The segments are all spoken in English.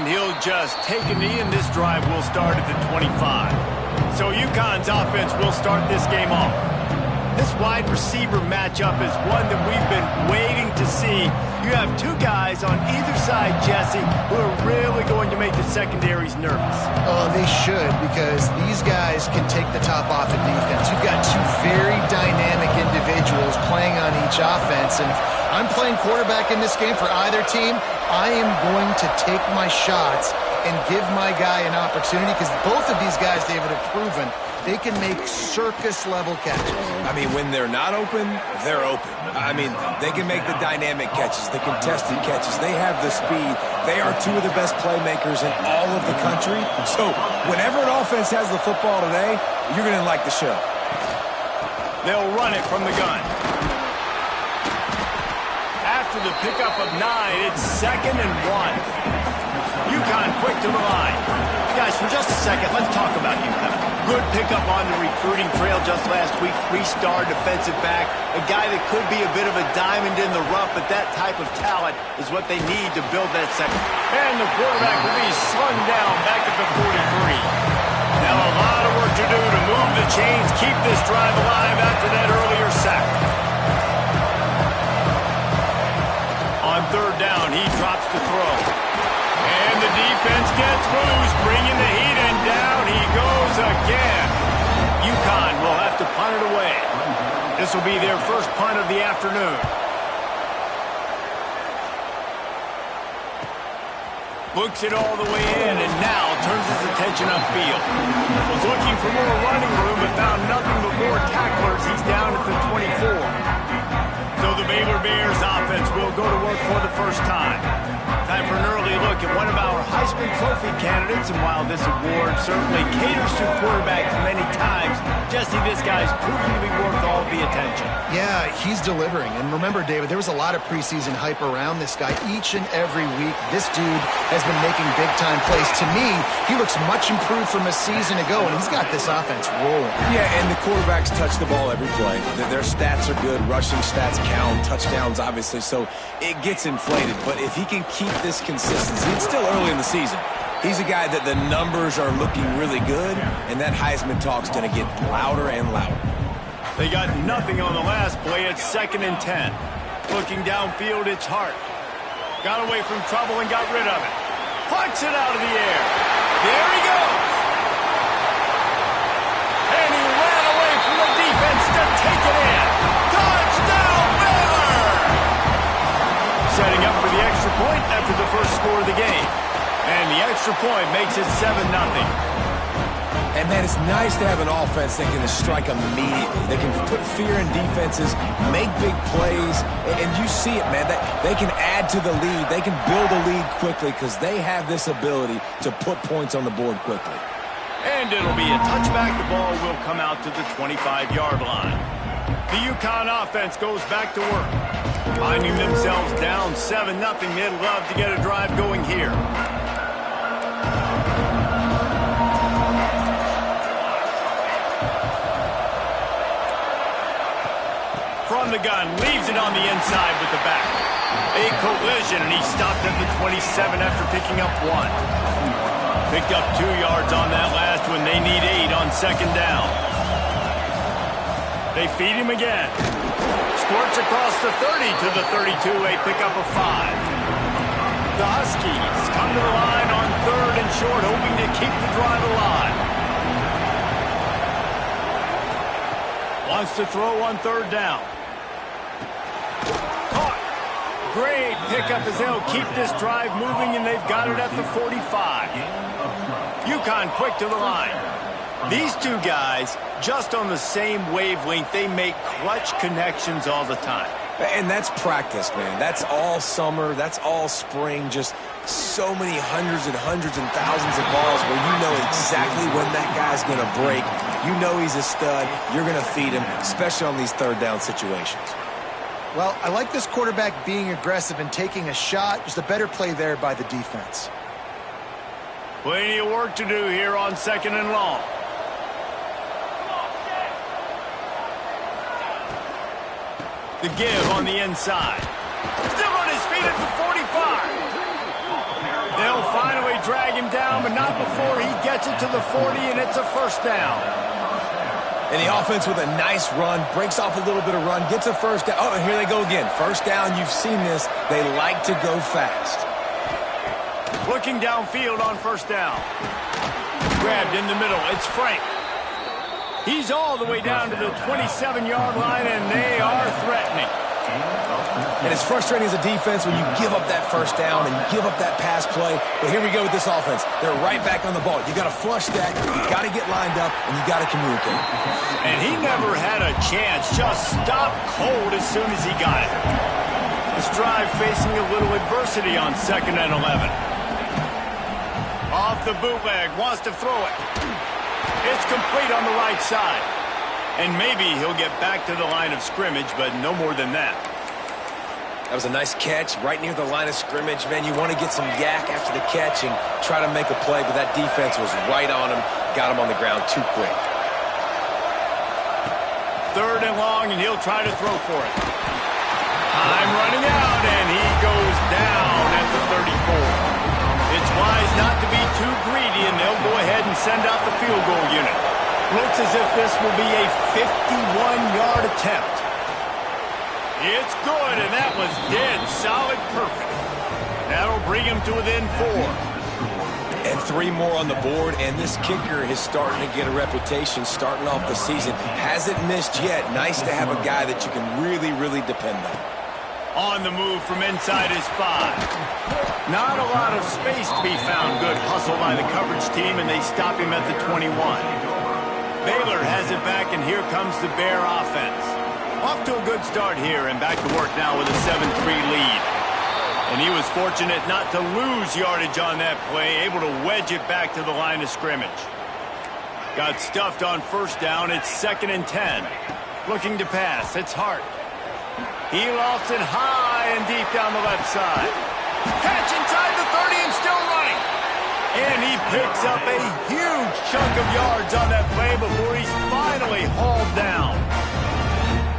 And he'll just take a knee, and this drive will start at the 25. So UConn's offense will start this game off. This wide receiver matchup is one that we've been waiting to see. You have two guys on either side, Jesse, who are really going to make the secondaries nervous. Oh, they should, because these guys can take the top off of defense. You've got two very dynamic individuals playing on each offense, and if I'm playing quarterback in this game for either team, I am going to take my shots and give my guy an opportunity, because both of these guys, David, have proven they can make circus-level catches. I mean, when they're not open, they're open. I mean, they can make the dynamic catches, the contested catches. They have the speed. They are two of the best playmakers in all of the country. So whenever an offense has the football today, you're going to like the show. They'll run it from the gun. After the pickup of 9, it's 2nd and 1. UConn quick to the line. Guys, for just a second, let's talk about UConn. Good pickup on the recruiting trail just last week. 3-star defensive back. A guy that could be a bit of a diamond in the rough, but that type of talent is what they need to build that second. And the quarterback will be slung down back at the 43. Now a lot of work to do to move the chains, keep this drive alive after that earlier sack. On 3rd down, he drops the throw. And the defense gets loose, bringing the heat, and down he goes again. UConn will have to punt it away. This will be their first punt of the afternoon. Looks it all the way in, and now turns his attention upfield. Was looking for more running room, but found nothing but more tacklers. He's down at the 24. So the Baylor Bears offense will go to work for the first time. Time for an early look at one of our Heisman Trophy candidates, and while this award certainly caters to quarterbacks many times, Jesse, this guy's proving to be worth all the attention. Yeah, he's delivering. And remember, David, there was a lot of preseason hype around this guy. Each and every week, this dude has been making big-time plays. To me, he looks much improved from a season ago, and he's got this offense rolling. Yeah, and the quarterbacks touch the ball every play. Their stats are good. Rushing stats count. Touchdowns, obviously. So it gets inflated. But if he can keep this consistency, it's still early in the season. He's a guy that the numbers are looking really good, and that Heisman talk's going to get louder and louder. They got nothing on the last play. It's 2nd and 10. Looking downfield, it's Hart. Got away from trouble and got rid of it. Plucks it out of the air. There he goes. And he ran away from the defense to take it in. Touchdown, Baylor! Setting up for the extra point after the first score of the game. And the extra point makes it 7-0. And, man, it's nice to have an offense that can strike immediately. They can put fear in defenses, make big plays, and you see it, man. They can add to the lead. They can build a lead quickly because they have this ability to put points on the board quickly. And it'll be a touchback. The ball will come out to the 25-yard line. The UConn offense goes back to work. Finding themselves down 7-0, they'd love to get a drive going here. From the gun, leaves it on the inside with the back. A collision, and he stopped at the 27 after picking up 1. Picked up 2 yards on that last one. They need 8 on 2nd down. They feed him again. Squirts across the 30 to the 32, a pickup of 5. The Huskies come to the line on 3rd and short, hoping to keep the drive alive. Wants to throw on 3rd down. Caught. Great pickup as they'll keep this drive moving, and they've got it at the 45. UConn quick to the line. These two guys, just on the same wavelength, they make clutch connections all the time. And that's practice, man. That's all summer. That's all spring. Just so many hundreds and thousands of balls where you know exactly when that guy's going to break. You know he's a stud. You're going to feed him, especially on these 3rd down situations. Well, I like this quarterback being aggressive and taking a shot. Just a better play there by the defense. Plenty of work to do here on 2nd and long. The give on the inside. Still on his feet at the 45. They'll finally drag him down, but not before he gets it to the 40, and it's a first down. And the offense with a nice run, breaks off a little bit of run, gets a first down. Oh, and here they go again. First down, you've seen this. They like to go fast. Looking downfield on first down. Grabbed in the middle. It's Frank. He's all the way down to the 27-yard line, and they are threatening. And it's frustrating as a defense when you give up that first down and you give up that pass play. But here we go with this offense. They're right back on the ball. You got to flush that. You got to get lined up, and you got to communicate. And he never had a chance. Just stopped cold as soon as he got it. This drive facing a little adversity on 2nd and 11. Off the bootleg, wants to throw it. It's complete on the right side. And maybe he'll get back to the line of scrimmage, but no more than that. That was a nice catch right near the line of scrimmage. Man, you want to get some yak after the catch and try to make a play, but that defense was right on him, got him on the ground too quick. 3rd and long, and he'll try to throw for it. Time running out, and he goes down at the 34. It's wise not to be too greedy, and they'll go ahead and send out the field goal unit. Looks as if this will be a 51-yard attempt. It's good, and that was dead solid perfect. That'll bring him to within 4. And 3 more on the board, and this kicker is starting to get a reputation starting off the season. Hasn't missed yet. Nice to have a guy that you can really, really depend on. On the move from inside his 5. Not a lot of space to be found. Good hustle by the coverage team, and they stop him at the 21. Baylor has it back, and here comes the Bear offense. Off to a good start here, and back to work now with a 7-3 lead. And he was fortunate not to lose yardage on that play, able to wedge it back to the line of scrimmage. Got stuffed on first down. It's 2nd and 10. Looking to pass. It's Hart. He lofts it high and deep down the left side. Catch inside the 30 and still running. And he picks up a huge chunk of yards on that play before he's finally hauled down.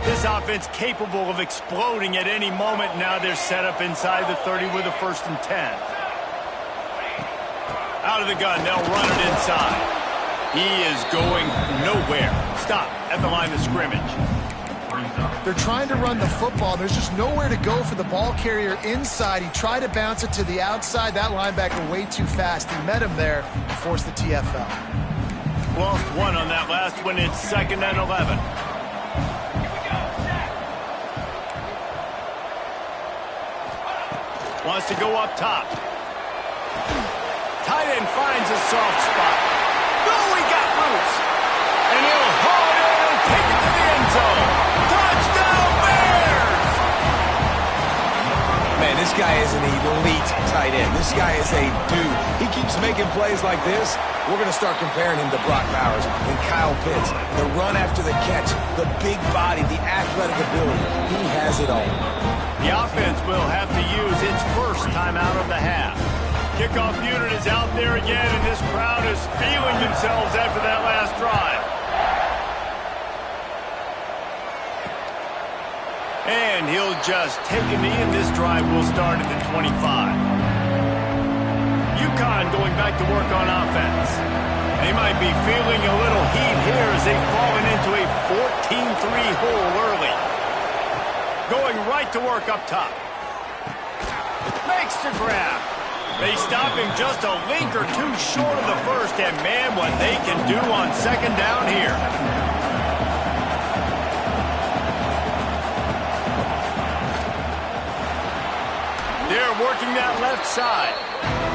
This offense capable of exploding at any moment. Now they're set up inside the 30 with a 1st and 10. Out of the gun, they'll run it inside. He is going nowhere. Stop at the line of scrimmage. They're trying to run the football. There's just nowhere to go for the ball carrier inside. He tried to bounce it to the outside. That linebacker way too fast. He met him there and forced the TFL. Lost 1 on that last one. It's 2nd and 11. Wants to go up top. Tight end finds a soft spot. Oh, he got loose. And he'll haul it in and take it to the end zone. Touchdown, Bears! Man, this guy is an elite tight end. This guy is a dude. He keeps making plays like this. We're going to start comparing him to Brock Bowers and Kyle Pitts. The run after the catch, the big body, the athletic ability. He has it all. The offense will have to use its first timeout of the half. Kickoff unit is out there again, and this crowd is feeling themselves after that last drive. And he'll just take a knee, and this drive will start at the 25. UConn going back to work on offense. They might be feeling a little heat here as they've fallen into a 14-3 hole early. Going right to work up top. Makes the grab. They stop him just a link or two short of the first, and man, what they can do on 2nd down here. They're working that left side.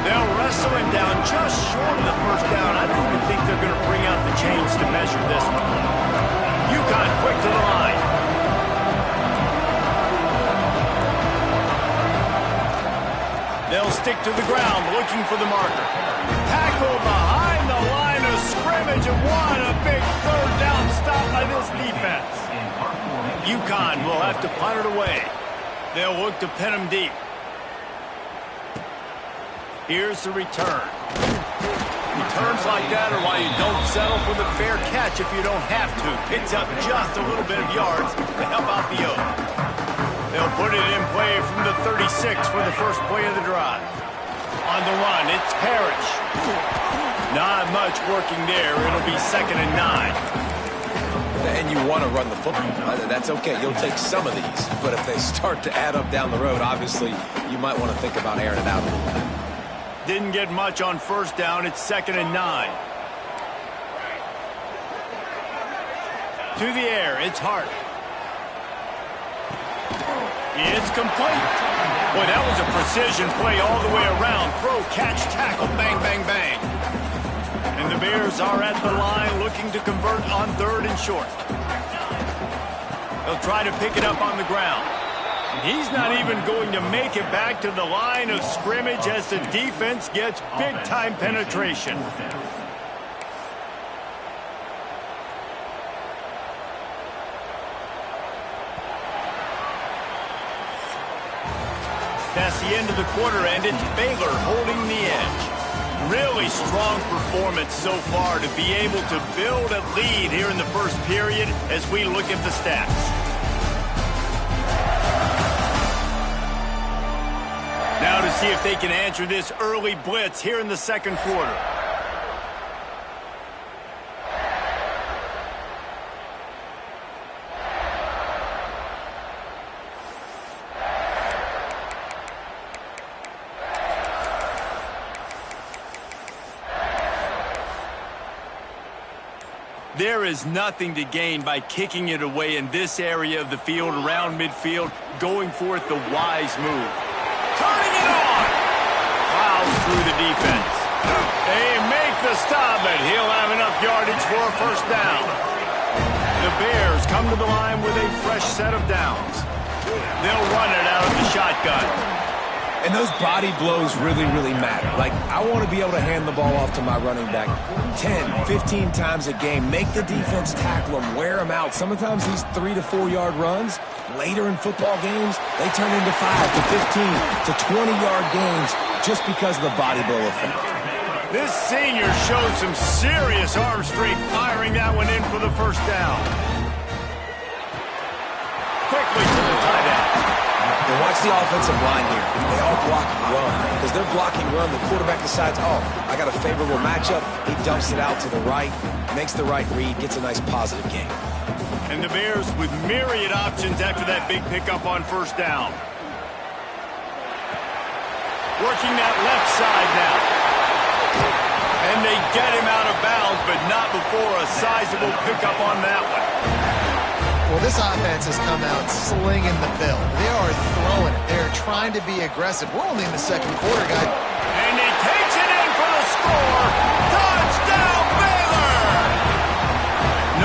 They'll wrestle him down just short of the first down. I don't even think they're going to bring out the chains to measure this one. UConn quick to the line. They'll stick to the ground, looking for the marker. Tackle behind the line of scrimmage, and what a big 3rd down stop by this defense. UConn will have to punt it away. They'll look to pin him deep. Here's the return. Returns like that are why you don't settle for the fair catch if you don't have to. Picks up just a little bit of yards to help out the Oak. They'll put it in play from the 36 for the first play of the drive. On on the run. It's Parrish. Not much working there. It'll be 2nd and 9. And you want to run the football. That's okay. You'll take some of these. But if they start to add up down the road, obviously, you might want to think about airing it out a little bit. Didn't get much on 1st down. It's 2nd and 9. To the air. It's Hart. It's complete. Boy, that was a precision play all the way around. Throw, catch, tackle, bang, bang, bang. And the Bears are at the line looking to convert on 3rd and short. They'll try to pick it up on the ground. And he's not even going to make it back to the line of scrimmage as the defense gets big-time penetration. That's the end of the quarter, and it's Baylor holding the edge. Really strong performance so far to be able to build a lead here in the 1st period as we look at the stats. Now to see if they can answer this early blitz here in the 2nd quarter. There is nothing to gain by kicking it away in this area of the field around midfield, going for it the wise move. Turning it on! Plows through the defense. They make the stop, but he'll have enough yardage for a 1st down. The Bears come to the line with a fresh set of downs. They'll run it out of the shotgun. And those body blows really, really matter. Like, I want to be able to hand the ball off to my running back 10, 15 times a game. Make the defense tackle them, wear them out. Sometimes these 3 to 4 yard runs, later in football games, they turn into 5 to 15 to 20-yard games just because of the body blow effect. This senior showed some serious arm strength firing that one in for the 1st down. Quickly to the tight end. And watch the offensive line here. They all block run. Because they're blocking run, the quarterback decides, oh, I got a favorable matchup. He dumps it out to the right, makes the right read, gets a nice positive gain. And the Bears with myriad options after that big pickup on 1st down. Working that left side now. And they get him out of bounds, but not before a sizable pickup on that one. Well, this offense has come out slinging the bill. They are throwing it. They're trying to be aggressive. We're only in the 2nd quarter, guys. And he takes it in for the score. Touchdown, Baylor!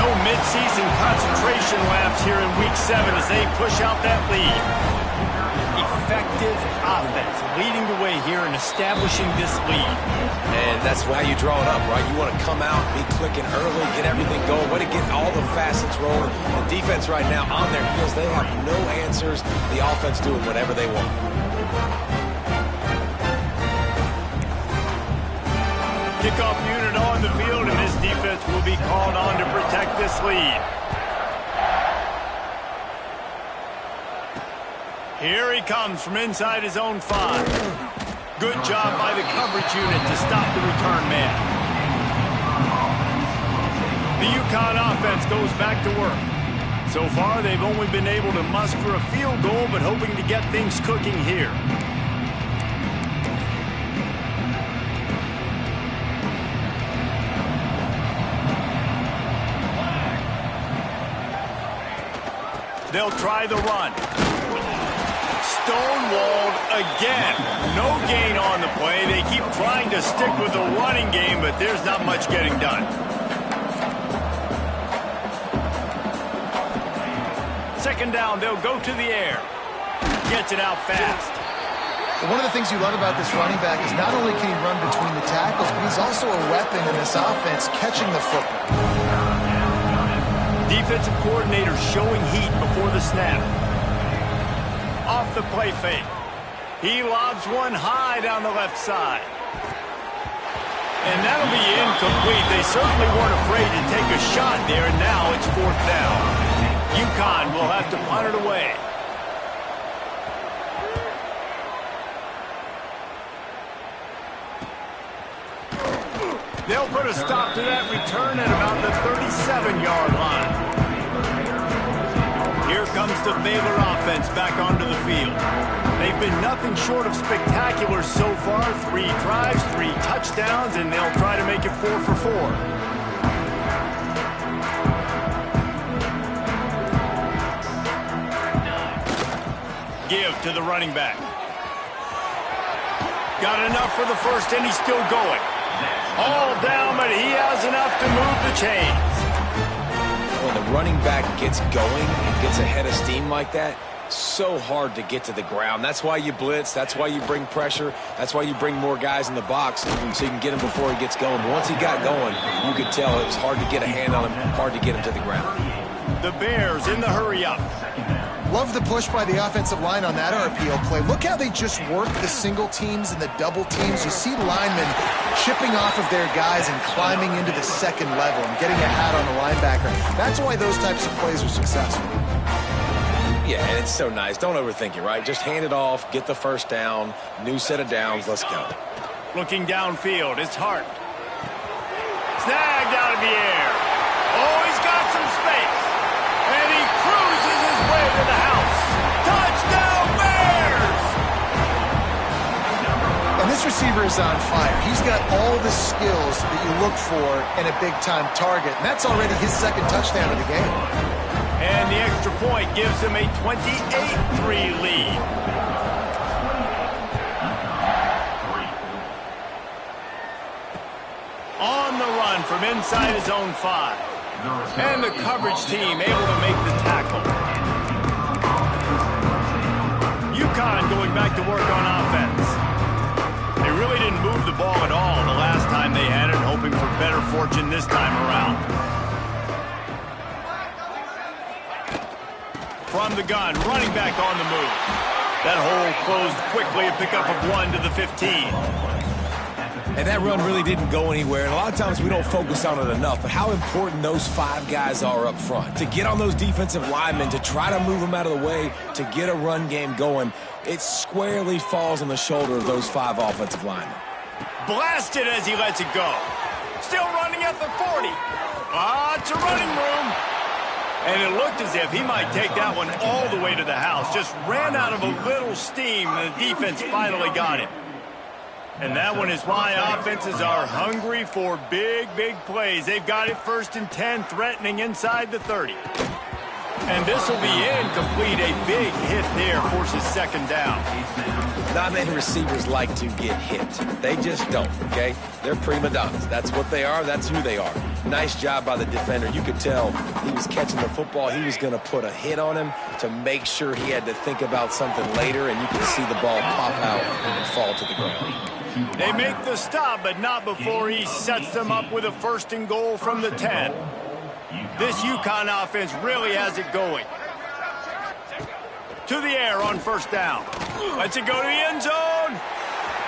No midseason concentration laps here in Week 7 as they push out that lead. Effective offense leading the way here and establishing this lead. And that's how you draw it up, right? You want to come out, be clicking early, get everything going, way to get all the facets rolling. The defense right now on their heels, they have no answers. The offense doing whatever they want. Kickoff unit on the field, and this defense will be called on to protect this lead. Here he comes from inside his own 5. Good job by the coverage unit to stop the return man. The UConn offense goes back to work. So far, they've only been able to muster a field goal, but hoping to get things cooking here. They'll try the run. Stonewalled again. No gain on the play. They keep trying to stick with the running game, but there's not much getting done. 2nd down, they'll go to the air. Gets it out fast. But one of the things you love about this running back is not only can he run between the tackles, but he's also a weapon in this offense, catching the football. Defensive coordinator showing heat before the snap. Off the play fake. He lobs one high down the left side. And that'll be incomplete. They certainly weren't afraid to take a shot there, and now it's 4th down. UConn will have to punt it away. put a stop to that return at about the 37-yard line. Here comes the Baylor offense back onto the field. They've been nothing short of spectacular so far. 3 drives, 3 touchdowns, and they'll try to make it 4 for 4. Give to the running back. Got enough for the first, and he's still going. All down, but he has enough to move the chains. When the running back gets going and gets ahead of steam like that, so hard to get to the ground. That's why you blitz. That's why you bring pressure. That's why you bring more guys in the box so you can get him before he gets going. Once he got going, you could tell it was hard to get a hand on him, hard to get him to the ground. The Bears in the hurry-up. Love the push by the offensive line on that RPO play. Look how they just work the single teams and the double teams. You see linemen chipping off of their guys and climbing into the second level and getting a hat on the linebacker. That's why those types of plays are successful. Yeah, and it's so nice. Don't overthink it, right? Just hand it off, get the first down, new set of downs, let's go. Looking downfield, it's Hart. Snagged out of the air. Oh, he's got some space. And he cruises his way to the house. Touchdown, Bears! And this receiver is on fire. He's got all the skills that you look for in a big-time target. And that's already his second touchdown of the game. And the extra point gives him a 28-3 lead. On the run from inside his own 5. And the coverage team able to make the tackle. UConn going back to work on offense. They really didn't move the ball at all the last time they had it, hoping for better fortune this time around. From the gun, running back on the move. That hole closed quickly, a pickup of 1 to the 15. And that run really didn't go anywhere. And a lot of times we don't focus on it enough, but how important those 5 guys are up front. To get on those defensive linemen, to try to move them out of the way, to get a run game going, it squarely falls on the shoulder of those 5 offensive linemen. Blasted as he lets it go. Still running at the 40. Lots of running room. And it looked as if he might take that one all the way to the house. Just ran out of a little steam, and the defense finally got him. And that one is why offenses are hungry for big, big plays. They've got it 1st and 10, threatening inside the 30. And this will be incomplete. A big hit there forces 2nd down. Not many receivers like to get hit. They just don't, okay? They're prima donnas. That's what they are. That's who they are. Nice job by the defender. You could tell he was catching the football. He was going to put a hit on him to make sure he had to think about something later, and you can see the ball pop out and fall to the ground. They make the stop, but not before he sets them up with a 1st and goal from the 10. This UConn offense really has it going. To the air on 1st down. Lets it go to the end zone.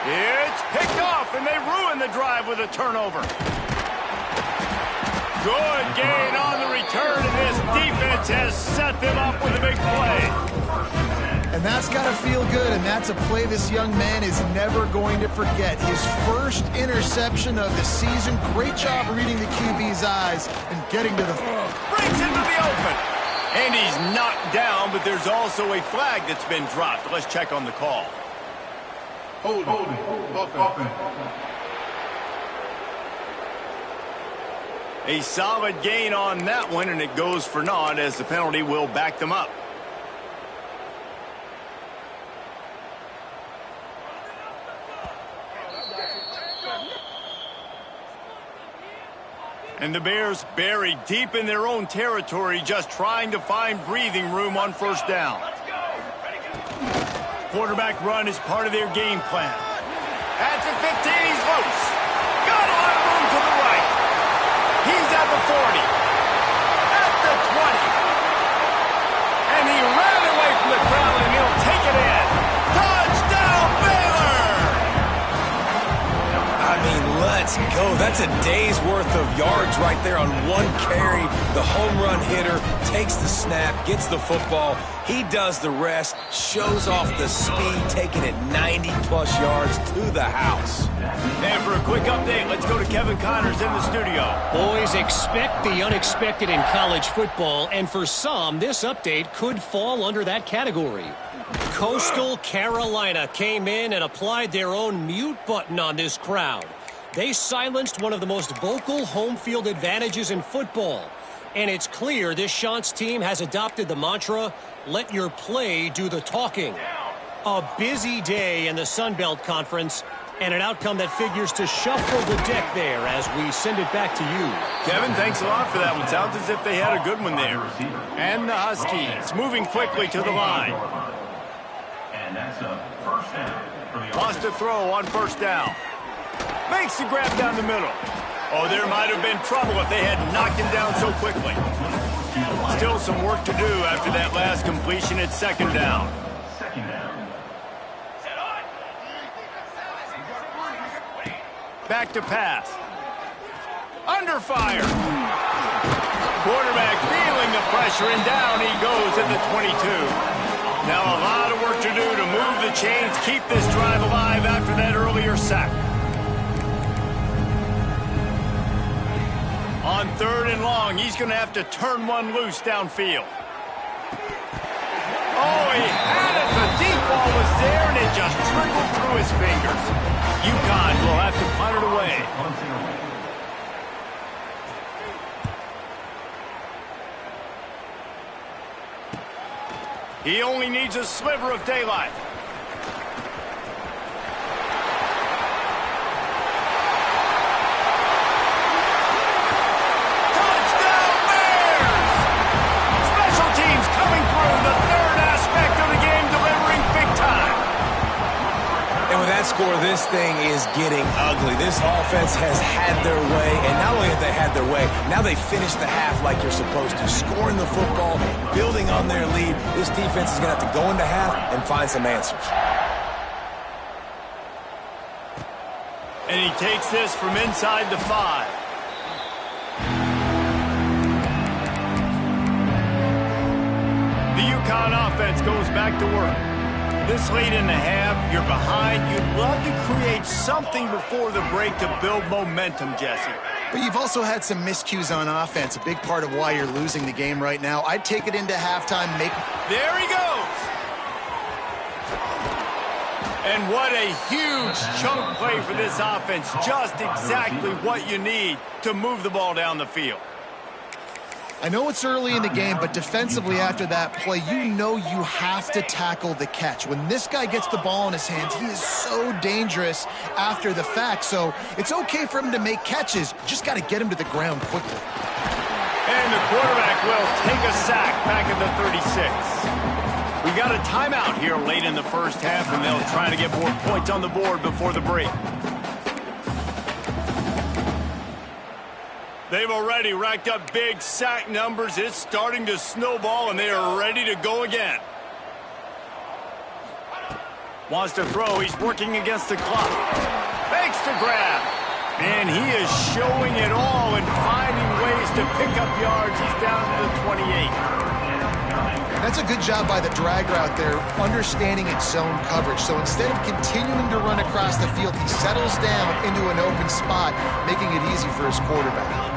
It's picked off, and they ruin the drive with a turnover. Good gain on the return, and this defense has set them up with a big play. And that's got to feel good, and that's a play this young man is never going to forget. His first interception of the season. Great job reading the QB's eyes and getting to the... Brings into the open. And he's knocked down, but there's also a flag that's been dropped. Let's check on the call. Hold it. A solid gain on that one, and it goes for naught as the penalty will back them up. And the Bears buried deep in their own territory, just trying to find breathing room on 1st down. Quarterback run is part of their game plan. At the 15, he's loose. Got a lot of room to the right. He's at the 40. At the 20. And he ran away from the crowd, and he'll take it in. Touchdown, Baylor! I mean, let's Let's go. That's a day's worth of yards right there on one carry. The home run hitter takes the snap, gets the football. He does the rest, shows off the speed, taking it 90-plus yards to the house. And for a quick update, let's go to Kevin Connors in the studio. Boys, expect the unexpected in college football, and for some, this update could fall under that category. Coastal Carolina came in and applied their own mute button on this crowd. They silenced one of the most vocal home field advantages in football. And it's clear this Chants team has adopted the mantra, let your play do the talking. A busy day in the Sun Belt Conference, and an outcome that figures to shuffle the deck there as we send it back to you. Kevin, thanks a lot for that one. Sounds as if they had a good one there. And the Huskies moving quickly to the line. And that's a first down for the Lost a throw on first down. Makes the grab down the middle. Oh, there might have been trouble if they had knocked him down so quickly. Still some work to do after that last completion at second down. second down. Back to pass. Under fire. Quarterback feeling the pressure, and down he goes at the 22. Now a lot of work to do to move the chains, keep this drive alive after that earlier sack. On third and long, he's going to have to turn one loose downfield. Oh, he had it. The deep ball was there, and it just trickled through his fingers. UConn will have to punt it away. He only needs a sliver of daylight. Touchdown Bears! Special teams coming through, the third aspect of the game, delivering big time. And with that score, this thing is getting ugly. This offense has had their way, and not only have they had their way, now they finished the half like you're supposed to, scoring the football, building on their lead. This defense is going to have to go into half and find some answers. And he takes this from inside the 5. The UConn offense goes back to work. This late in the half, you're behind. You'd love to create something before the break to build momentum, Jesse. But you've also had some miscues on offense, a big part of why you're losing the game right now. I'd take it into halftime, There he goes! And what a huge chunk play for this offense. Just exactly what you need to move the ball down the field. I know it's early in the game, but defensively after that play, you know you have to tackle the catch. When this guy gets the ball in his hands, he is so dangerous after the fact. So it's okay for him to make catches. Just got to get him to the ground quickly. And the quarterback will take a sack back at the 36. We got a timeout here late in the first half, and they'll try to get more points on the board before the break. They've already racked up big sack numbers. It's starting to snowball, and they are ready to go again. Wants to throw. He's working against the clock. Makes the grab. And he is showing it all and finding ways to pick up yards. He's down to the 28. That's a good job by the drag route there, understanding its zone coverage. So instead of continuing to run across the field, he settles down into an open spot, making it easy for his quarterback.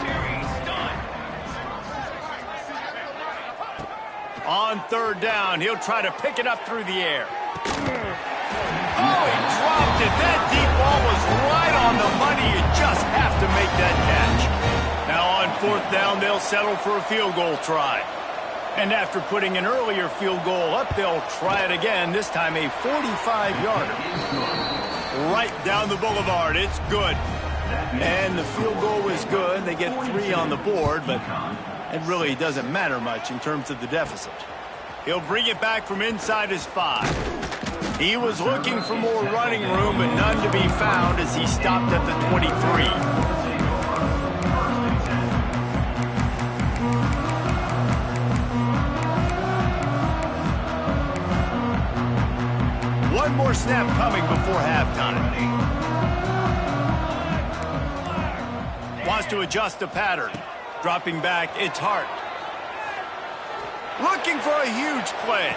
On third down, he'll try to pick it up through the air. Oh, he dropped it. That deep ball was right on the money. You just have to make that catch. Now on fourth down, they'll settle for a field goal try. And after putting an earlier field goal up, they'll try it again, this time a 45-yarder. Right down the boulevard. It's good. And the field goal was good. They get 3 on the board, but it really doesn't matter much in terms of the deficit. He'll bring it back from inside his 5. He was looking for more running room, but none to be found as he stopped at the 23. One more snap coming before halftime. to adjust the pattern. Dropping back, it's Hart. Looking for a huge play.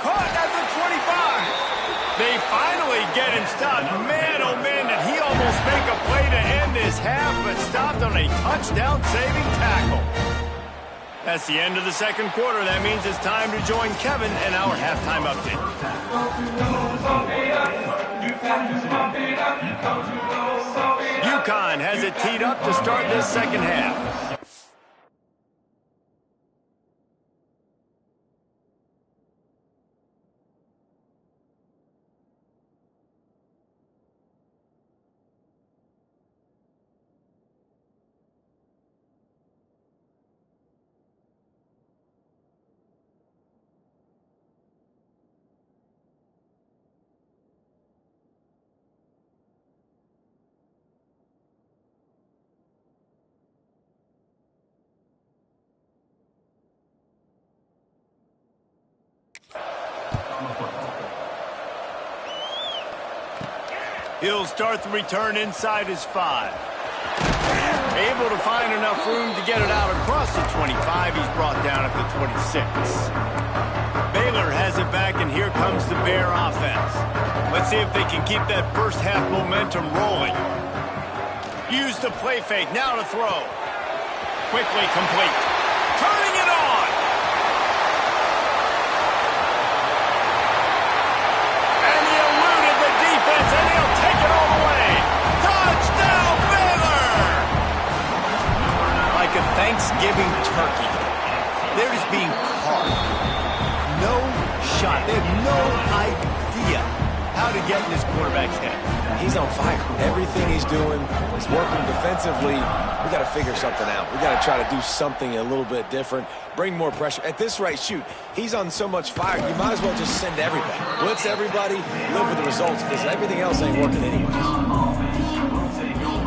Caught at the 25. They finally get him stopped. Man, oh man, did he almost make a play to end this half, but stopped on a touchdown-saving tackle. That's the end of the second quarter. That means it's time to join Kevin in our halftime update. UConn has it teed up to start this second half. He'll start the return inside his 5. Able to find enough room to get it out across the 25. He's brought down at the 26. Baylor has it back, and here comes the Bear offense. Let's see if they can keep that first half momentum rolling. Use the play fake. Now to throw. Quickly complete. Turning it on. And he eluded the defense, and he'll take it all the way. Touchdown, Baylor! Like a Thanksgiving turkey. They're just being carved. No shot. They have no idea how to get in this quarterback's head. He's on fire. Everything he's doing is working defensively. We got to figure something out. We got to try to do something a little bit different. Bring more pressure. At this rate, shoot, he's on so much fire, you might as well just send everybody. Blitz everybody, live with the results, because everything else ain't working anyways.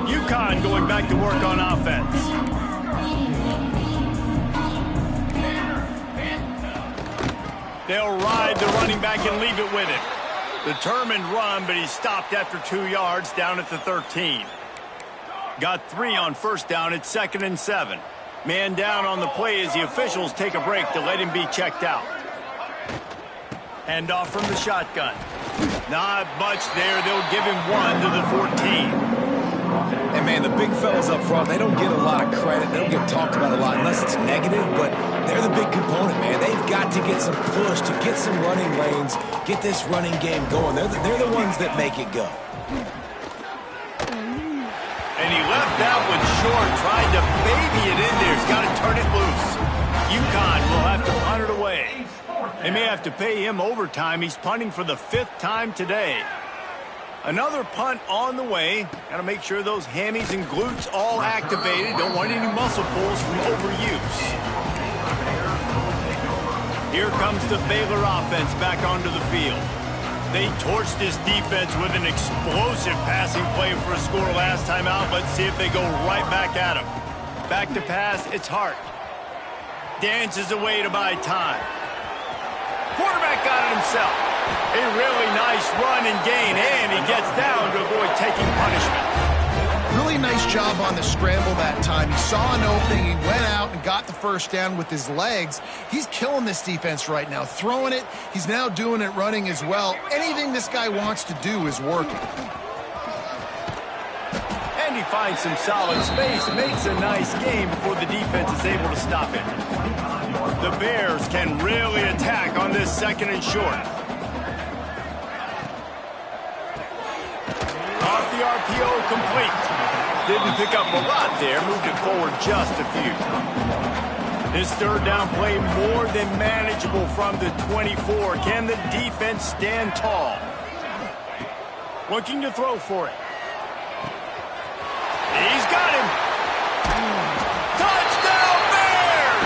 UConn going back to work on offense. They'll ride the running back and leave it with him. Determined run, but he stopped after 2 yards down at the 13. Got 3 on first down. It's 2nd and 7. Man down on the play as the officials take a break to let him be checked out. Hand off from the shotgun. Not much there. They'll give him 1 to the 14. And, man, the big fellas up front, they don't get a lot of credit. They don't get talked about a lot unless it's negative, but they're the big component, man. They've got to get some push, to get some running lanes, get this running game going. They're the ones that make it go. And he left that one short, tried to baby it in there. He's got to turn it loose. UConn will have to punt it away. They may have to pay him overtime. He's punting for the 5th time today. Another punt on the way. Got to make sure those hammies and glutes all activated. Don't want any muscle pulls from overuse. Here comes the Baylor offense back onto the field. They torched this defense with an explosive passing play for a score last time out. Let's see if they go right back at him. Back to pass, it's Hart. Dances away to buy time. Quarterback got it himself. A really nice run and gain, and he gets down to avoid taking punishment. Really nice job on the scramble that time. He saw an opening, he went out and got the first down with his legs. He's killing this defense right now, throwing it. He's now doing it running as well. Anything this guy wants to do is working. And he finds some solid space, makes a nice game before the defense is able to stop him. The Bears can really attack on this 2nd and short. Off the RPO, complete. Didn't pick up a lot there, moved it forward just a few. This 3rd down play more than manageable from the 24. Can the defense stand tall? Looking to throw for it. He's got him. Touchdown Bears!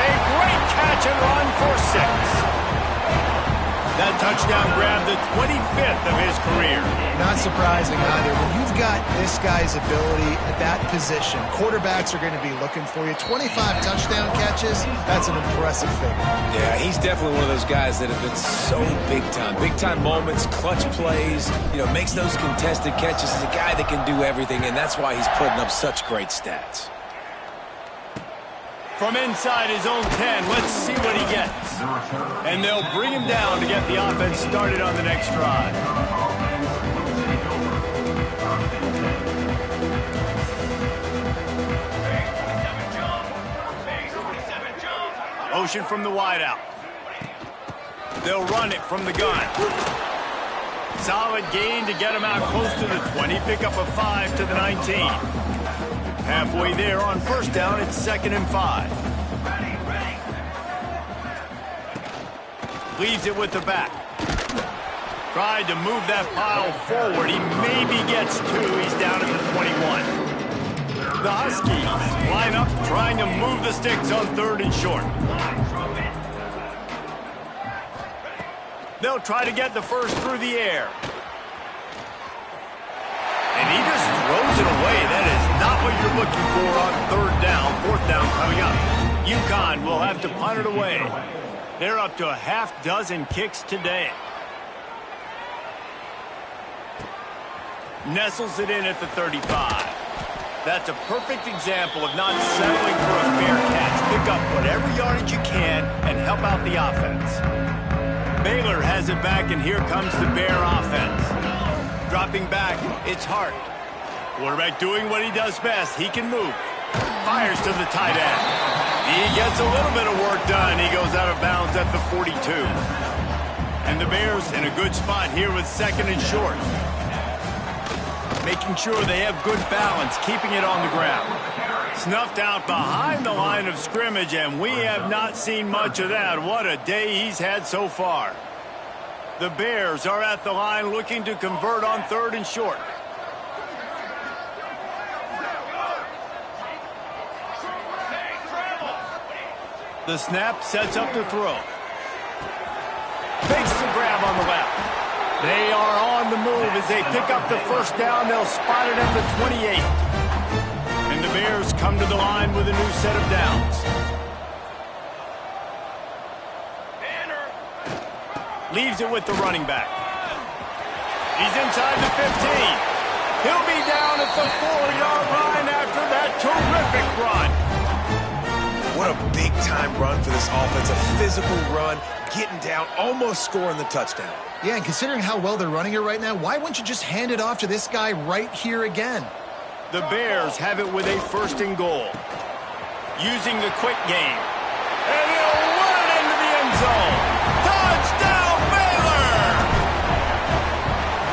A great catch and run for 6. That touchdown grab, the 25th of his career. Not surprising either. When you've got this guy's ability at that position, quarterbacks are going to be looking for you. 25 touchdown catches, that's an impressive figure. Yeah, he's definitely one of those guys that have been so big time. Big time moments, clutch plays, makes those contested catches. He's a guy that can do everything, and that's why he's putting up such great stats. From inside his own 10, let's see what he gets. And they'll bring him down to get the offense started on the next drive. Motion from the wideout. They'll run it from the gun. Solid gain to get him out close to the 20. Pick up a 5 to the 19. Halfway there on first down, it's 2nd and 5. Leaves it with the back. Tried to move that pile forward. He maybe gets 2. He's down at the 21. The Huskies line up trying to move the sticks on 3rd and short. They'll try to get the first through the air. And he just throws it away. That is not what you're looking for on 3rd down. 4th down coming up. UConn will have to punt it away. They're up to a half dozen kicks today. Nestles it in at the 35. That's a perfect example of not settling for a fair catch. Pick up whatever yardage you can and help out the offense. Baylor has it back, and here comes the Bear offense. Dropping back, it's Hart. Quarterback doing what he does best. He can move. Fires to the tight end. He gets a little bit of work done. He goes out of bounds at the 42. And the Bears in a good spot here with 2nd and short. Making sure they have good balance, keeping it on the ground. Snuffed out behind the line of scrimmage, and we have not seen much of that. What a day he's had so far. The Bears are at the line looking to convert on 3rd and short. The snap sets up to throw. Fakes the grab on the left. They are on the move as they pick up the first down. They'll spot it at the 28. And the Bears come to the line with a new set of downs. Leaves it with the running back. He's inside the 15. He'll be down at the 4-yard line after that terrific run. What a big-time run for this offense. A physical run, getting down, almost scoring the touchdown. Yeah, and considering how well they're running it right now, why wouldn't you just hand it off to this guy right here again? The Bears have it with a 1st and goal. Using the quick game. And he'll run it into the end zone. Touchdown, Baylor!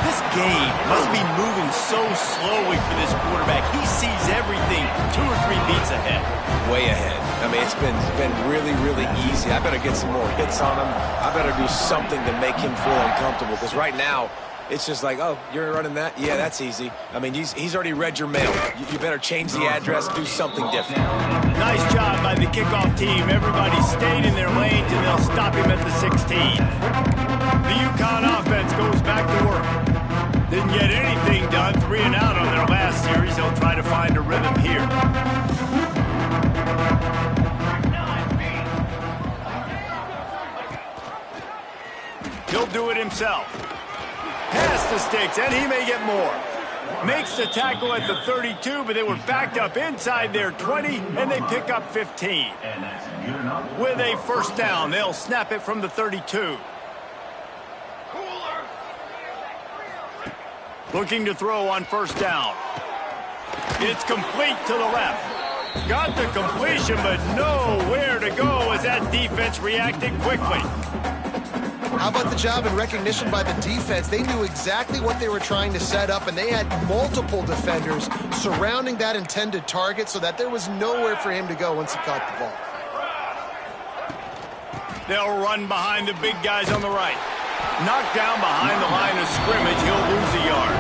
This game must be moving so slowly for this quarterback. He sees everything 2 or 3 beats ahead. Way ahead. I mean, it's been really, really easy. I better get some more hits on him. I better do something to make him feel uncomfortable, because right now, it's just like, oh, you're running that? Yeah, that's easy. I mean, he's already read your mail. You better change the address, do something different. Nice job by the kickoff team. Everybody stayed in their lanes, and they'll stop him at the 16. The UConn offense goes back to work. Didn't get anything done. 3 and out on their last series. They'll try to find a rhythm here. He'll do it himself. Past the sticks, and he may get more. Makes the tackle at the 32, but they were backed up inside their 20, and they pick up 15. With a 1st down, they'll snap it from the 32. Looking to throw on 1st down. It's complete to the left. Got the completion, but nowhere to go as that defense reacted quickly. How about the job and recognition by the defense? They knew exactly what they were trying to set up, and they had multiple defenders surrounding that intended target so that there was nowhere for him to go once he caught the ball. They'll run behind the big guys on the right. Knocked down behind the line of scrimmage, he'll lose a yard.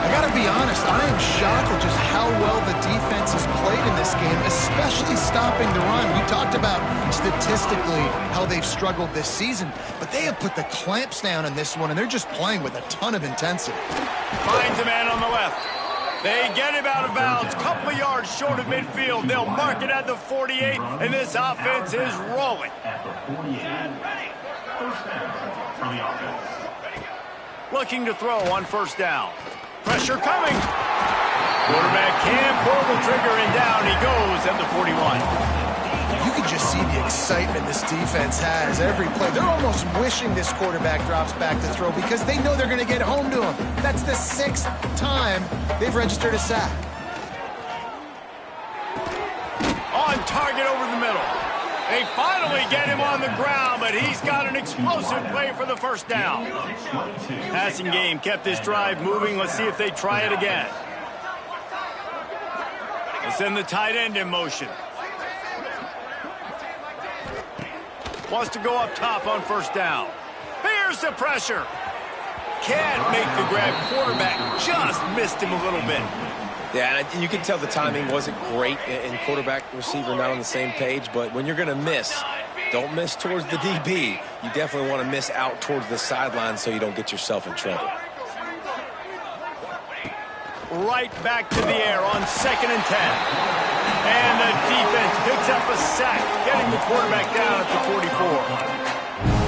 I gotta be honest, I am shocked at just how well the defense has played in this game, especially stopping the run. We talked about statistically how they've struggled this season, but they have put the clamps down in this one, and they're just playing with a ton of intensity. Finds a man on the left. They get him out of bounds, couple of yards short of midfield. They'll mark it at the 48, and this offense is rolling. At the 48. First down for the offense. Looking to throw on first down. Pressure coming. Quarterback can't pull the trigger, and down he goes at the 41. You can just see the excitement this defense has every play. They're almost wishing this quarterback drops back to throw because they know they're going to get home to him. That's the 6th time they've registered a sack. On target over the middle. They finally get him on the ground, but he's got an explosive play for the first down. Passing game kept this drive moving. Let's see if they try it again. They send the tight end in motion. Wants to go up top on first down. Here's the pressure. Can't make the grab. Quarterback just missed him a little bit. Yeah, and you can tell the timing wasn't great, and quarterback receiver not on the same page, but when you're going to miss, don't miss towards the DB. You definitely want to miss out towards the sideline so you don't get yourself in trouble. Right back to the air on 2nd and 10. And the defense picks up a sack, getting the quarterback down at the 44.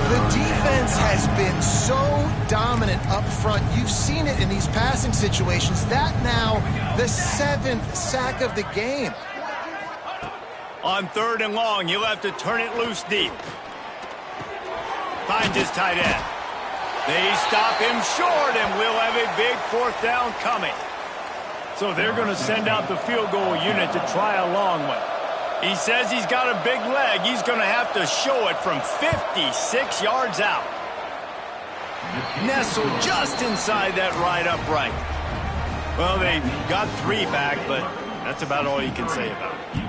The defense has been so dominant up front. You've seen it in these passing situations. That now the 7th sack of the game. On 3rd and long, you'll have to turn it loose deep. Finds his tight end. They stop him short, and we'll have a big 4th down coming. So they're going to send out the field goal unit to try a long one. He says he's got a big leg. He's going to have to show it from 56 yards out. Nestled just inside that right upright. Well, they got 3 back, but that's about all you can say about it.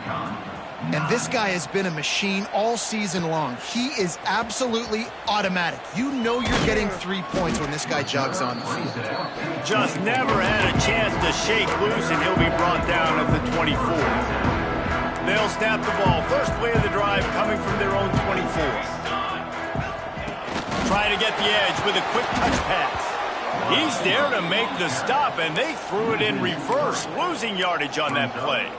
And this guy has been a machine all season long. He is absolutely automatic. You know you're getting 3 points when this guy jogs on the field. Just never had a chance to shake loose, and he'll be brought down at the 24. They'll snap the ball. First play of the drive coming from their own 24. Try to get the edge with a quick touch pass. He's there to make the stop, and they threw it in reverse, losing yardage on that play.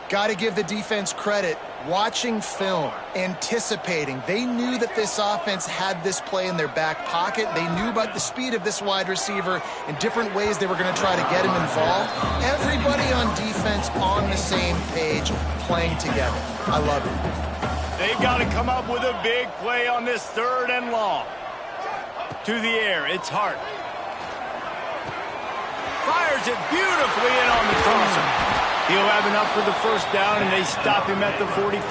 Got to give the defense credit. Watching film, anticipating. They knew that this offense had this play in their back pocket. They knew about the speed of this wide receiver and different ways they were going to try to get him involved. Everybody on defense on the same page, playing together. I love it. They've got to come up with a big play on this 3rd and long. To the air, it's Hart. Fires it beautifully in on the crosser. He'll have enough for the first down, and they stop him at the 45.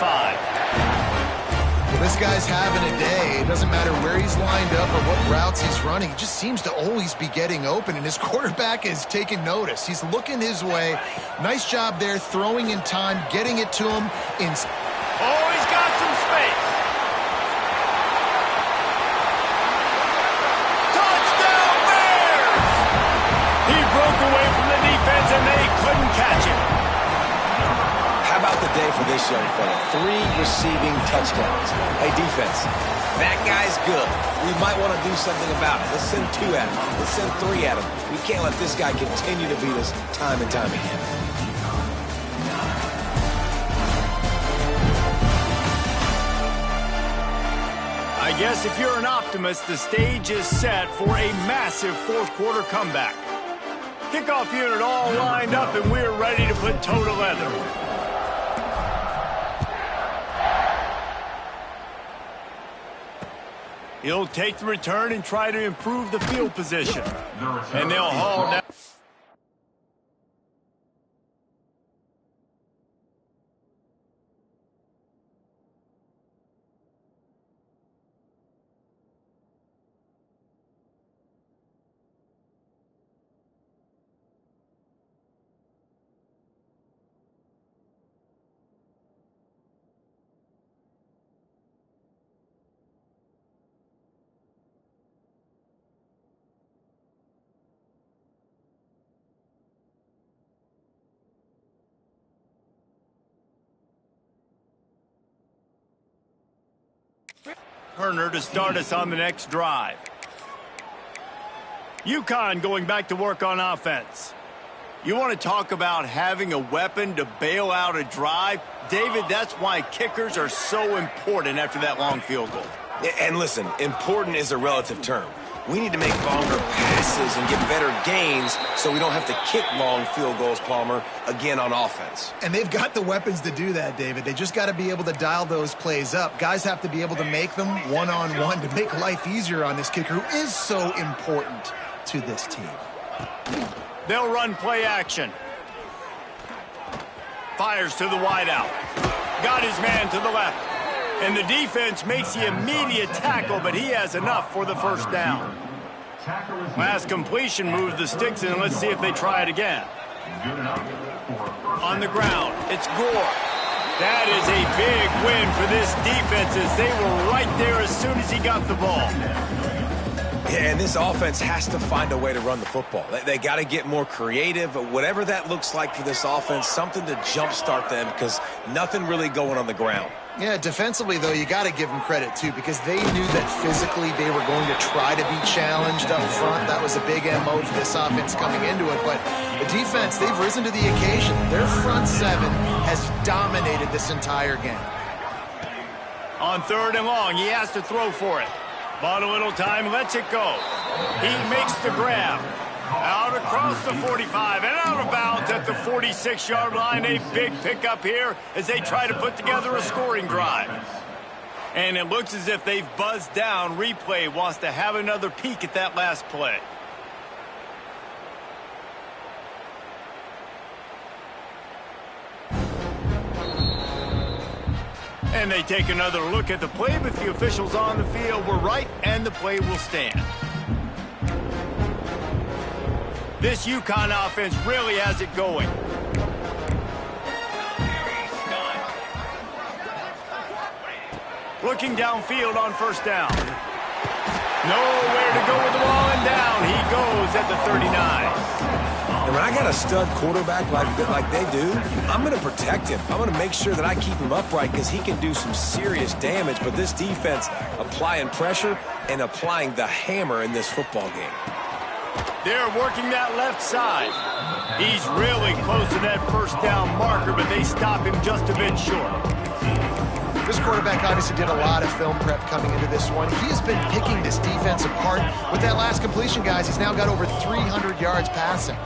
Well, this guy's having a day. It doesn't matter where he's lined up or what routes he's running. He just seems to always be getting open, and his quarterback is taking notice. He's looking his way. Nice job there, throwing in time, getting it to him. Oh, he's got some space. Touchdown Bears! He broke away from the defense, and they couldn't catch him. How about the day for this young fella? 3 receiving touchdowns. Hey, defense, that guy's good. We might want to do something about it. Let's send 2 at him. Let's send 3 at him. We can't let this guy continue to beat us time and time again. I guess if you're an optimist, the stage is set for a massive 4th quarter comeback. Kickoff unit all lined up, and we're ready to put toe to leather. He'll take the return and try to improve the field position. And they'll haul down. Turner to start us on the next drive. UConn going back to work on offense. You want to talk about having a weapon to bail out a drive? David, that's why kickers are so important after that long field goal. And listen, important is a relative term. We need to make longer passes and get better gains so we don't have to kick long field goals, Palmer, again on offense. And they've got the weapons to do that, David. They just got to be able to dial those plays up. Guys have to be able to make them one-on-one to make life easier on this kicker who is so important to this team. They'll run play action. Fires to the wideout. Got his man to the left. And the defense makes the immediate tackle, but he has enough for the first down. Last completion moves the sticks in. Let's see if they try it again. On the ground, it's Gore. That is a big win for this defense as they were right there as soon as he got the ball. Yeah, and this offense has to find a way to run the football. They got to get more creative, whatever that looks like for this offense, something to jumpstart them because nothing really going on the ground. Yeah, defensively, though, you got to give them credit, too, because they knew that physically they were going to try to be challenged up front. That was a big MO for this offense coming into it. But the defense, they've risen to the occasion. Their front seven has dominated this entire game. On 3rd and long, he has to throw for it. Bought a little time, lets it go. He makes the grab. Out across the 45 and out of bounds at the 46-yard line. A big pickup here as they try to put together a scoring drive. And it looks as if they've buzzed down. Replay wants to have another peek at that last play. And they take another look at the play, but the officials on the field were right, and the play will stand. This UConn offense really has it going. Looking downfield on 1st down. Nowhere to go with the ball, and down he goes at the 39. And when I got a stud quarterback like they do, I'm going to protect him. I'm going to make sure that I keep him upright because he can do some serious damage. But this defense applying pressure and applying the hammer in this football game. They're working that left side. He's really close to that 1st down marker, but they stop him just a bit short. This quarterback obviously did a lot of film prep coming into this one. He has been picking this defense apart. With that last completion, guys, he's now got over 300 yards passing.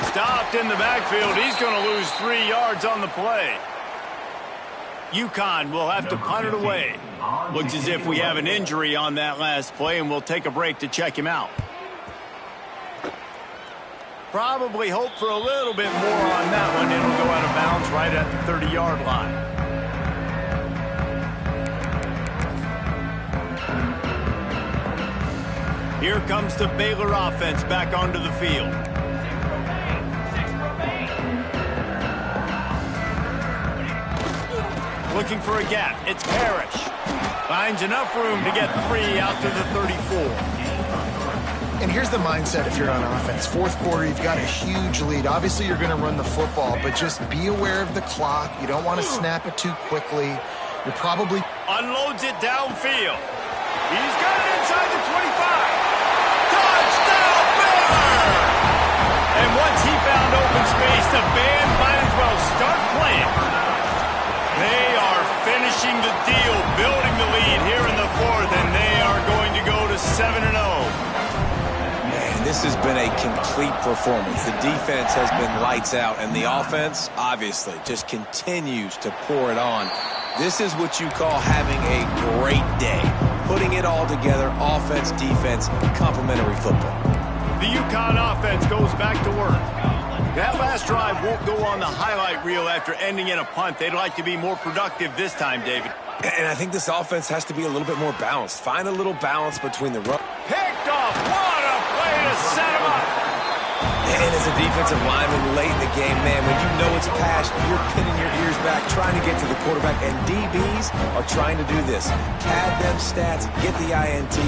Stopped in the backfield. He's going to lose 3 yards on the play. UConn will have to punt it away. Looks as if we have an injury on that last play, and we'll take a break to check him out. Probably hope for a little bit more on that one. It'll go out of bounds right at the 30-yard line. Here comes the Baylor offense back onto the field. Looking for a gap. It's Parrish. Finds enough room to get 3 out to the 34. And here's the mindset if you're on offense. 4th quarter, you've got a huge lead. Obviously, you're going to run the football, but just be aware of the clock. You don't want to snap it too quickly. You're probably... Unloads it downfield. He's got it inside the 25. Touchdown, Baylor! And once he found open space, the band might as well start playing. They are finishing the deal, building the lead here in the 4th, and they are going to go to 7-0. Man, this has been a complete performance. The defense has been lights out, and the offense, obviously, just continues to pour it on. This is what you call having a great day. Putting it all together, offense, defense, complementary football. The UConn offense goes back to work. That last drive won't go on the highlight reel after ending in a punt. They'd like to be more productive this time, David. And I think this offense has to be a little bit more balanced. Find a little balance between the run. Picked off. What a play to set him up. And as a defensive lineman late in the game, man, when you know it's past, you're pinning your ears back, trying to get to the quarterback. And DBs are trying to do this. Pad them stats, get the INT.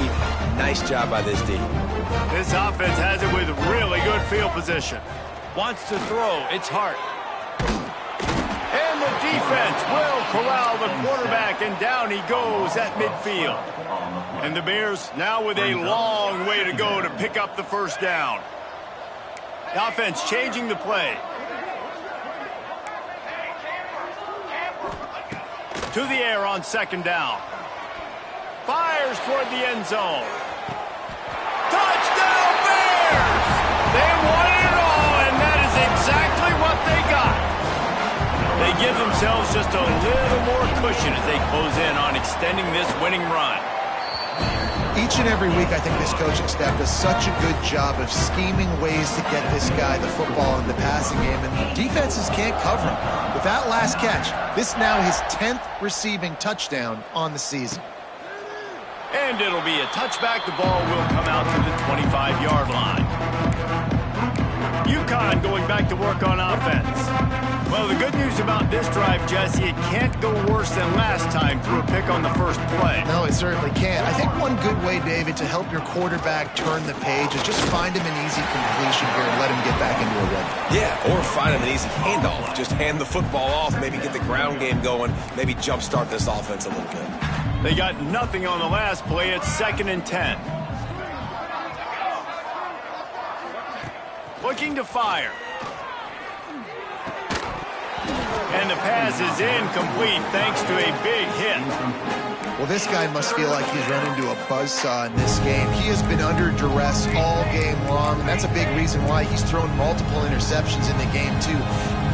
Nice job by this D. This offense has it with really good field position. Wants to throw. It's Hart. And the defense will corral the quarterback, and down he goes at midfield. And the Bears now with a long way to go to pick up the first down. The offense changing the play. To the air on second down. Fires toward the end zone. Touchdown Bears! They wanted it all, and that is exactly what they got. They give themselves just a little more cushion as they close in on extending this winning run. Each and every week, I think this coaching staff does such a good job of scheming ways to get this guy the football in the passing game, and defenses can't cover him. With that last catch, this now his 10th receiving touchdown on the season. And it'll be a touchback. The ball will come out to the 25-yard line. UConn going back to work on offense. Well, the good news about this drive, Jesse, it can't go worse than last time through a pick on the first play. No, it certainly can't. I think one good way, David, to help your quarterback turn the page is just find him an easy completion here and let him get back into a rhythm. Yeah, or find him an easy handoff. Just hand the football off, maybe get the ground game going, maybe jumpstart this offense a little bit. They got nothing on the last play. It's 2nd and 10. Looking to fire. And the pass is incomplete thanks to a big hit. Well, this guy must feel like he's run into a buzzsaw in this game. He has been under duress all game long, and that's a big reason why he's thrown multiple interceptions in the game, too.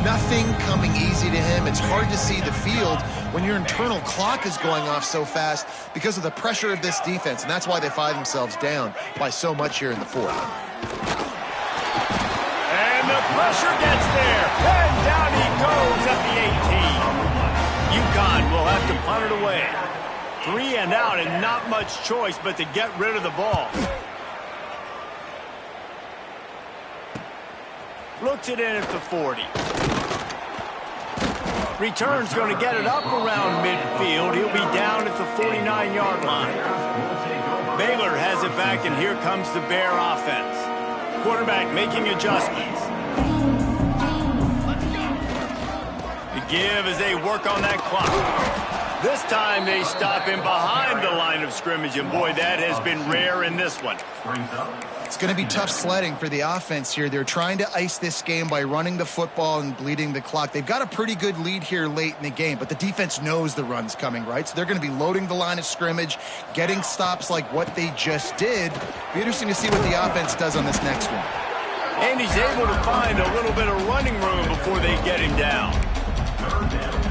Nothing coming easy to him. It's hard to see the field when your internal clock is going off so fast because of the pressure of this defense, and that's why they find themselves down by so much here in the fourth. And the pressure gets there, and down he goes at the 18. UConn will have to punt it away. 3 and out, and not much choice but to get rid of the ball. Looks it in at the 40. Return's going to get it up around midfield. He'll be down at the 49-yard line. Baylor has it back, and here comes the Bear offense. Quarterback making adjustments. The give as they work on that clock. This time they stop him behind the line of scrimmage, and boy, that has been rare in this one. It's going to be tough sledding for the offense here. They're trying to ice this game by running the football and bleeding the clock. They've got a pretty good lead here late in the game, but the defense knows the run's coming, right? So they're going to be loading the line of scrimmage, getting stops like what they just did. Be interesting to see what the offense does on this next one. And he's able to find a little bit of running room before they get him down.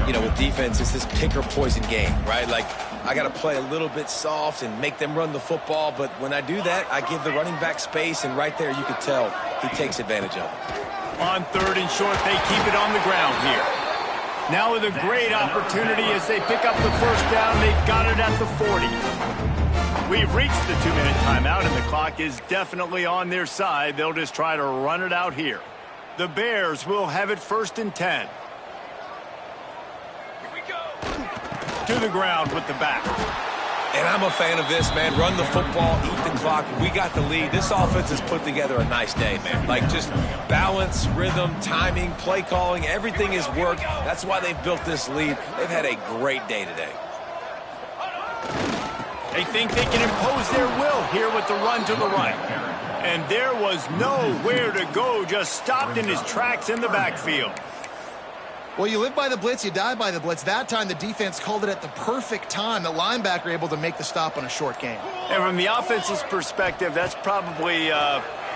You know, with defense, it's this pick or poison game, right? Like, I got to play a little bit soft and make them run the football, but when I do that, I give the running back space, and right there you could tell he takes advantage of it. On 3rd and short, they keep it on the ground here. Now with a great opportunity as they pick up the first down, they've got it at the 40. We've reached the 2-minute timeout, and the clock is definitely on their side. They'll just try to run it out here. The Bears will have it 1st and 10. To the ground with the back. And I'm a fan of this, man. Run the football, eat the clock. We got the lead. This offense has put together a nice day, man. Like, just balance, rhythm, timing, play calling, everything has worked. That's why they've built this lead. They've had a great day today. They think they can impose their will here with the run to the right. And there was nowhere to go, just stopped in his tracks in the backfield. Well, you live by the blitz, you die by the blitz. That time, the defense called it at the perfect time. The linebacker able to make the stop on a short gain. And from the offense's perspective, that's probably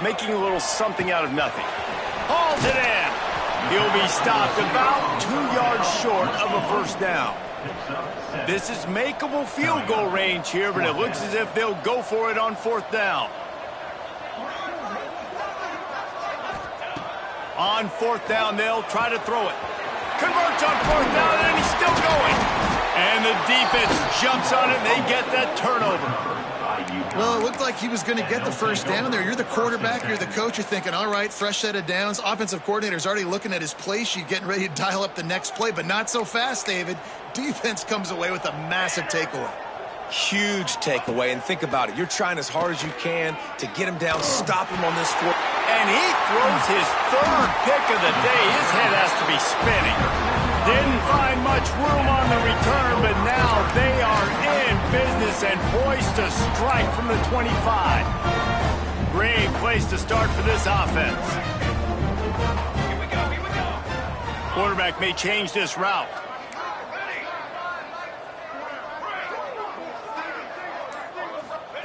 making a little something out of nothing. Hauls it in. He'll be stopped about 2 yards short of a first down. This is makeable field goal range here, but it looks as if they'll go for it on 4th down. On 4th down, they'll try to throw it. Converts on 4th down, and he's still going. And the defense jumps on it, and they get that turnover. Well, it looked like he was going to get the first down there. You're the quarterback, you're the coach, you're thinking, all right, fresh set of downs. Offensive coordinator's already looking at his play sheet, getting ready to dial up the next play, but not so fast, David. Defense comes away with a massive takeaway. Huge takeaway, and think about it. You're trying as hard as you can to get him down, stop him on this 4th. And he throws his 3rd pick of the day. His head has to be spinning. Didn't find much room on the return, but now they are in business and poised to strike from the 25. Great place to start for this offense. Here we go. Quarterback may change this route.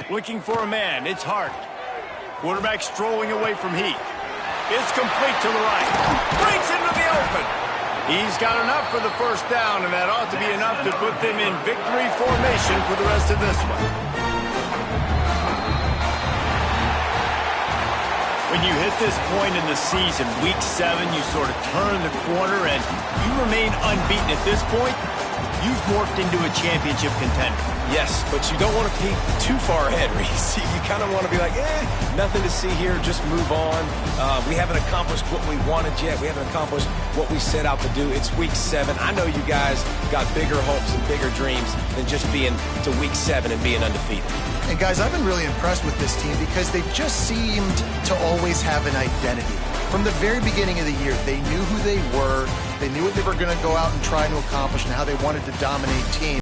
Looking for a man. It's Hart. Quarterback strolling away from Heat. It's complete to the right. Breaks into the open. He's got enough for the first down, and that ought to be enough to put them in victory formation for the rest of this one. When you hit this point in the season, week 7, you sort of turn the corner, and you remain unbeaten at this point. You've morphed into a championship contender. Yes, but you don't want to peek too far ahead, Reese. You kind of want to be like, nothing to see here, just move on. We haven't accomplished what we wanted yet. We haven't accomplished what we set out to do. It's week 7. I know you guys got bigger hopes and bigger dreams than just being to week 7 and being undefeated. And guys, I've been really impressed with this team because they've just seemed to always have an identity. From the very beginning of the year, they knew who they were. They knew what they were going to go out and try to accomplish and how they wanted to dominate teams.